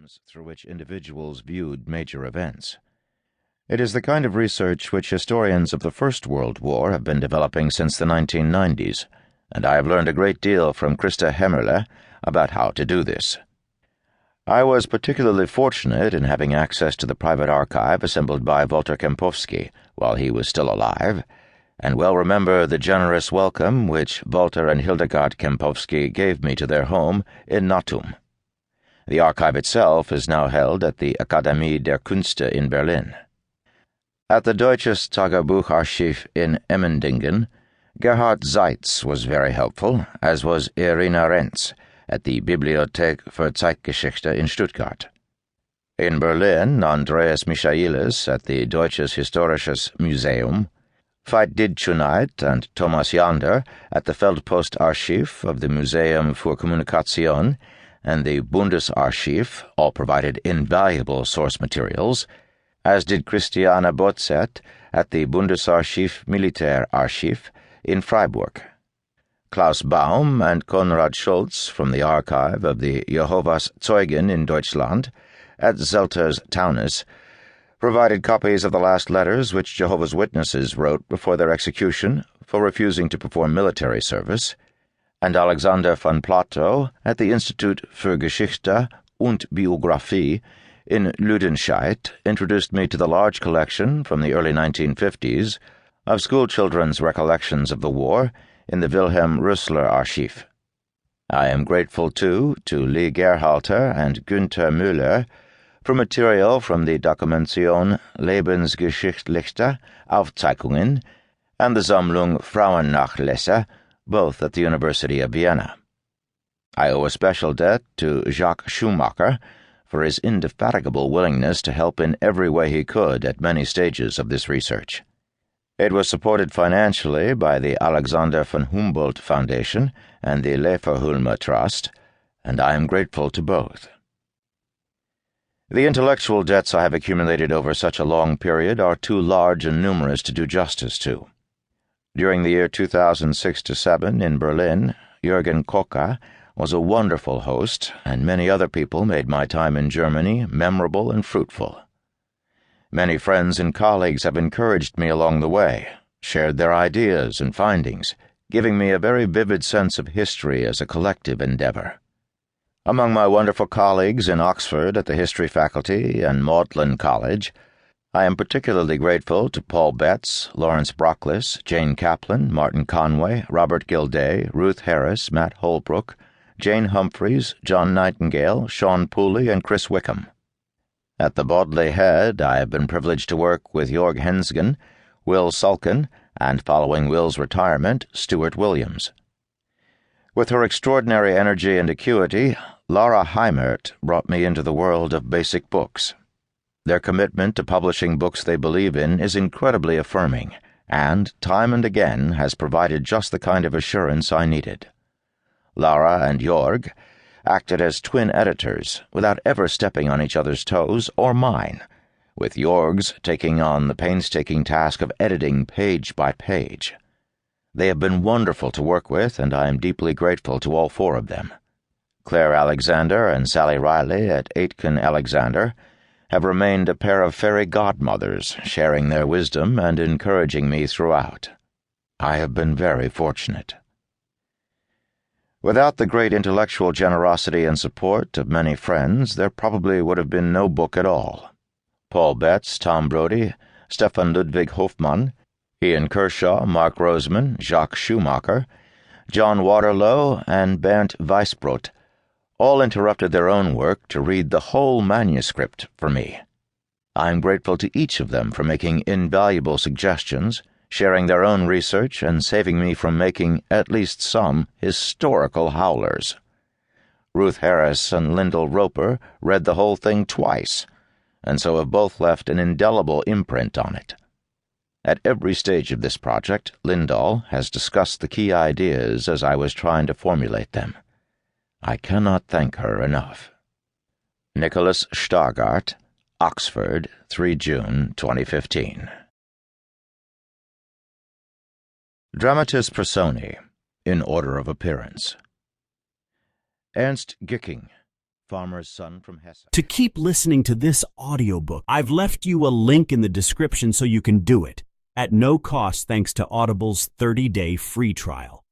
prisms through which individuals viewed major events. It is the kind of research which historians of the First World War have been developing since the 1990s, and I have learned a great deal from Christa Hemmerle about how to do this. I was particularly fortunate in having access to the private archive assembled by Walter Kempowski while he was still alive, and well remember the generous welcome which Walter and Hildegard Kempowski gave me to their home in Natum. The archive itself is now held at the Akademie der Künste in Berlin. At the Deutsches Tagebucharchiv in Emmendingen, Gerhard Seitz was very helpful, as was Irina Renz at the Bibliothek für Zeitgeschichte in Stuttgart. In Berlin, Andreas Michaelis at the Deutsches Historisches Museum, Veit Didschunait and Thomas Jander at the Feldpostarchiv of the Museum für Kommunikation and the Bundesarchiv all provided invaluable source materials, as did Christiane Botzet at the Bundesarchiv Militärarchiv in Freiburg. Klaus Baum and Konrad Schulz from the archive of the Jehovah's Zeugen in Deutschland at Zelters Taunus provided copies of the last letters which Jehovah's Witnesses wrote before their execution for refusing to perform military service, and Alexander van Plato at the Institut für Geschichte und Biographie in Lüdenscheid introduced me to the large collection from the early 1950s of schoolchildren's recollections of the war in the Wilhelm Rössler Archiv. I am grateful, too, to Lee Gerhalter and Günther Müller for material from the Dokumentation Lebensgeschichtliche Aufzeichnungen and the Sammlung Frauennachlässe, both at the University of Vienna. I owe a special debt to Jacques Schumacher for his indefatigable willingness to help in every way he could at many stages of this research. It was supported financially by the Alexander von Humboldt Foundation and the Leverhulme Trust, and I am grateful to both. The intellectual debts I have accumulated over such a long period are too large and numerous to do justice to. During the year 2006-07 in Berlin, Jürgen Kocher was a wonderful host, and many other people made my time in Germany memorable and fruitful. Many friends and colleagues have encouraged me along the way, shared their ideas and findings, giving me a very vivid sense of history as a collective endeavor. Among my wonderful colleagues in Oxford at the History Faculty and Magdalen College, I am particularly grateful to Paul Betts, Lawrence Brockles, Jane Kaplan, Martin Conway, Robert Gilday, Ruth Harris, Matt Holbrook, Jane Humphreys, John Nightingale, Sean Pooley, and Chris Wickham. At the Bodley Head, I have been privileged to work with Jorg Hensgen, Will Sulkin, and following Will's retirement, Stuart Williams. With her extraordinary energy and acuity, Laura Heimert brought me into the world of basic books. Their commitment to publishing books they believe in is incredibly affirming, and, time and again, has provided just the kind of assurance I needed. Laura and Jorg acted as twin editors without ever stepping on each other's toes or mine, with Jorg's taking on the painstaking task of editing page by page. They have been wonderful to work with, and I am deeply grateful to all four of them. Claire Alexander and Sally Riley at Aitken Alexander have remained a pair of fairy godmothers, sharing their wisdom and encouraging me throughout. I have been very fortunate. Without the great intellectual generosity and support of many friends, there probably would have been no book at all. Paul Betts, Tom Brodie, Stefan Ludwig Hofmann, Ian Kershaw, Mark Roseman, Jacques Schumacher, John Waterlow, and Bernd Weisbrot all interrupted their own work to read the whole manuscript for me. I am grateful to each of them for making invaluable suggestions, sharing their own research, and saving me from making at least some historical howlers. Ruth Harris and Lyndall Roper read the whole thing twice, and so have both left an indelible imprint on it. At every stage of this project, Lyndall has discussed the key ideas as I was trying to formulate them. I cannot thank her enough. Nicholas Stargardt, Oxford, 3 June 2015. Dramatis Personae, in order of appearance. Ernst Gicking, farmer's son from Hesse. To keep listening to this audiobook, I've left you a link in the description so you can do it, at no cost thanks to Audible's 30-day free trial.